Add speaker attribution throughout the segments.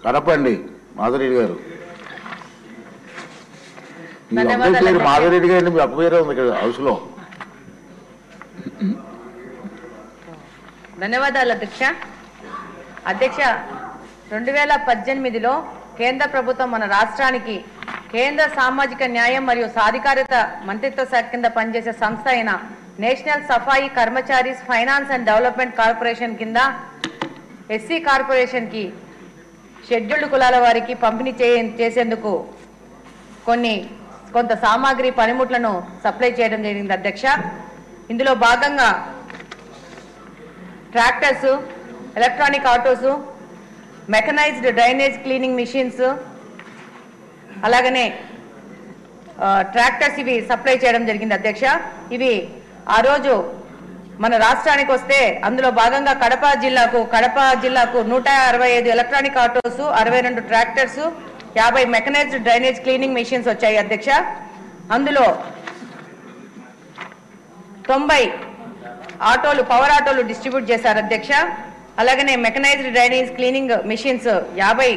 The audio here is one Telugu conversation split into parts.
Speaker 1: కడపండి మాధురెడ్డి గారు. మాధురెడ్డి గారిని మీ అప్పు పేరే ఉంది ఇక్కడ హౌస్లో.
Speaker 2: ధన్యవాదాలు అధ్యక్ష. అధ్యక్ష, 2018లో కేంద్ర ప్రభుత్వం మన రాష్ట్రానికి కేంద్ర సామాజిక న్యాయం మరియు సాధికారత మంత్రిత్వ శాఖ కింద పనిచేసే సంస్థ అయిన National Safai Karmacharis Finance and Development Corporation కింద ఎస్సీ కార్పొరేషన్కి షెడ్యూల్డ్ కులాల వారికి పంపిణీ చేసేందుకు కొంత సామాగ్రి పనిముట్లను సప్లై చేయడం జరిగింది అధ్యక్ష. ఇందులో భాగంగా tractors, electronic autos, mechanised drainage cleaning machines, అలాగనే ట్రాక్టర్స్ ఇవి సప్లై చేయడం జరిగింది అధ్యక్ష. ఇవి ఆ రోజు మన రాష్ట్రానికి వస్తే అందులో భాగంగా కడప జిల్లాకు 165 electronic autos, 62 tractors, 50 mechanised drainage cleaning machines వచ్చాయి అధ్యక్ష. అందులో 90 ఆటోలు, పవర్ ఆటోలు డిస్ట్రిబ్యూట్ చేశారు అధ్యక్ష. అలాగనే mechanised drainage cleaning machines 50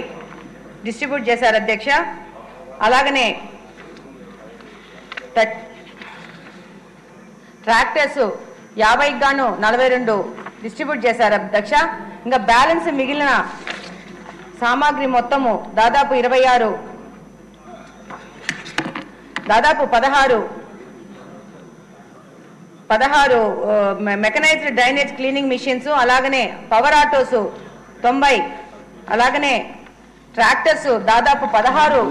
Speaker 2: distribute చేశారు అధ్యక్ష. అలాగనే ట్రాక్టర్స్ 50కి గాను 42 డిస్ట్రిబ్యూట్ చేశారు అధ్యక్ష. ఇంకా బ్యాలెన్స్ మిగిలిన సామాగ్రి మొత్తము దాదాపు 16 మెకనైజ్డ్ డ్రైనేజ్ క్లీనింగ్ మిషన్స్, అలాగనే పవర్ ఆటోస్ 90, అలాగనే ట్రాక్టర్స్ దాదాపు 16.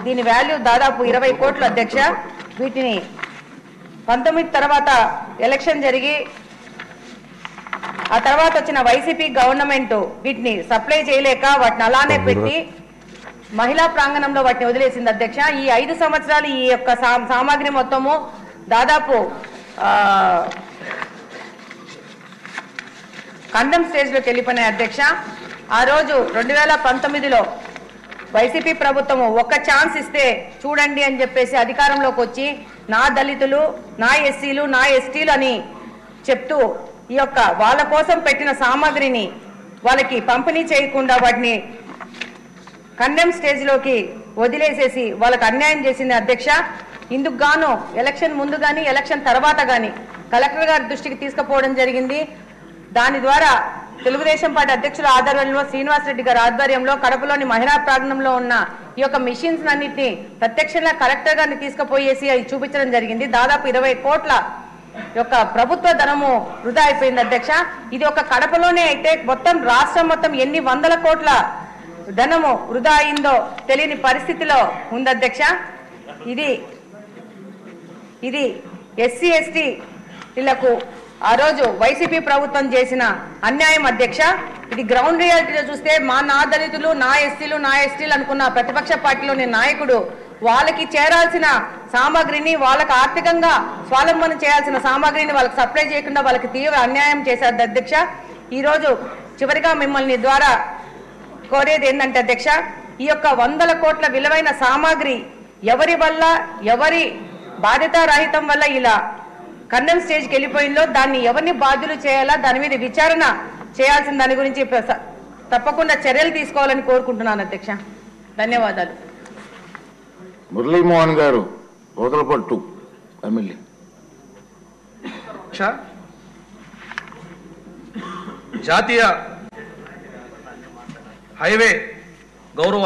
Speaker 2: దీని వాల్యూ దాదాపు 20 కోట్లు అధ్యక్ష. వీటిని 19 తర్వాత ఎలక్షన్ జరిగి ఆ తర్వాత వచ్చిన వైసీపీ గవర్నమెంట్ వీటిని సప్లై చేయలేక వాటిని అలానే పెట్టి మహిళా ప్రాంగణంలో వాటిని వదిలేసింది అధ్యక్ష. ఈ 5 సంవత్సరాలు ఈ యొక్క సామాగ్రి మొత్తము దాదాపు కండమ్ స్టేజ్లోకి వెళ్ళిపోయినాయి అధ్యక్ష. ఆ రోజు 2019లో వైసీపీ ప్రభుత్వము ఒక్క ఛాన్స్ ఇస్తే చూడండి అని చెప్పేసి అధికారంలోకి వచ్చి నా దళితులు, నా ఎస్సీలు, నా ఎస్టీలు అని చెప్తూ ఈ యొక్క వాళ్ళ కోసం పెట్టిన సామాగ్రిని వాళ్ళకి పంపిణీ చేయకుండా వాటిని కండెమ్ స్టేజ్లోకి వదిలేసేసి వాళ్ళకి అన్యాయం చేసింది అధ్యక్ష. ఇందుకు గాను ఎలక్షన్ ముందు కానీ ఎలక్షన్ తర్వాత కానీ కలెక్టర్ గారి దృష్టికి తీసుకుపోవడం జరిగింది. దాని ద్వారా తెలుగుదేశం పార్టీ అధ్యక్షుల ఆధ్వర్యంలో శ్రీనివాసరెడ్డి గారి ఆధ్వర్యంలో కడపలోని మహిళా ప్రాంగణంలో ఉన్న ఈ యొక్క మిషన్స్ అన్నింటినీ ప్రత్యక్షంగా కలెక్టర్ గారిని తీసుకుపోయేసి అది చూపించడం జరిగింది. దాదాపు 20 కోట్ల యొక్క ప్రభుత్వ ధనము వృధా అయిపోయింది అధ్యక్ష. ఇది ఒక కడపలోనే అయితే మొత్తం రాష్ట్రం మొత్తం ఎన్ని వందల కోట్ల ధనము వృధా అయిందో తెలియని పరిస్థితిలో ఉంది అధ్యక్ష. ఇది ఎస్సీ ఎస్టీలకు ఆ రోజు వైసీపీ ప్రభుత్వం చేసిన అన్యాయం అధ్యక్ష. ఇది గ్రౌండ్ రియాలిటీలో చూస్తే నా దళితులు, నా ఎస్సీలు, నా ఎస్టీలు అనుకున్న ప్రతిపక్ష పార్టీలోని నాయకుడు వాళ్ళకి చేరాల్సిన సామాగ్రిని, వాళ్ళకి ఆర్థికంగా స్వావలంబన చేయాల్సిన సామాగ్రిని వాళ్ళకి సప్లై చేయకుండా వాళ్ళకి తీవ్ర అన్యాయం చేశారు అధ్యక్ష. ఈరోజు చివరిగా మిమ్మల్ని ద్వారా కోరేది ఏంటంటే అధ్యక్ష, ఈ యొక్క 100 కోట్ల విలువైన సామాగ్రి ఎవరి వల్ల, ఎవరి బాధ్యతారహితం వల్ల ఇలా కండెమ్ స్టేజ్కి వెళ్ళిపోయిందో దాన్ని ఎవరిని బాధ్యులు చేయాలా, దాని మీద విచారణ చేయాల్సిన దాని గురించి తప్పకుండా చర్యలు తీసుకోవాలని కోరుకుంటున్నాను అధ్యక్ష. ధన్యవాదాలు.
Speaker 1: మురళీమోహన్ గారు, వదలపట్టు ఎమ్మెల్యే.
Speaker 3: జాతీయ హైవే గౌరవ